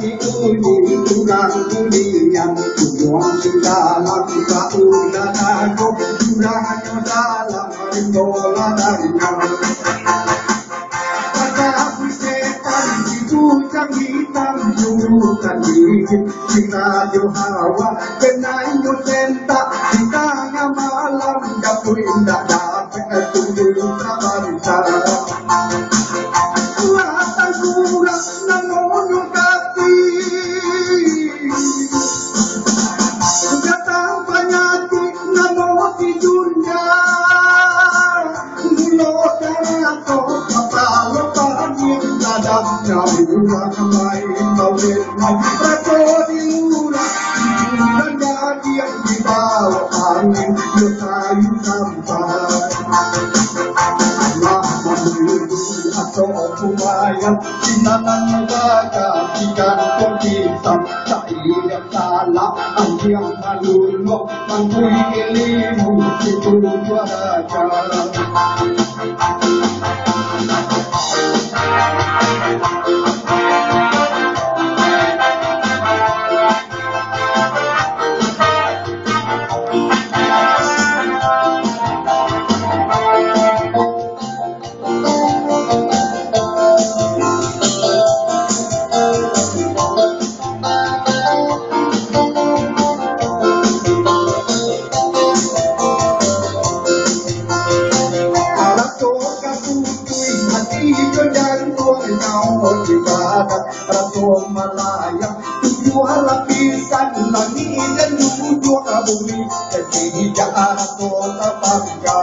diuji kurang bunian tujuan segala kaulah aku curahnya dalam rindola dangan kata setan itu yang hitam jurukan dingin kita johawa kenainya tenta kita malam jatuh indah dapat tunggu trabalhar Kumayan, sinanan nabaga, ikan pagkisang sa iyang tala, ang iyang malulok, ang kuhilimu, situwaga. Rasul Malaya tujuh lapisan langit dan tujuh bumi ketiga Rasul Tabangga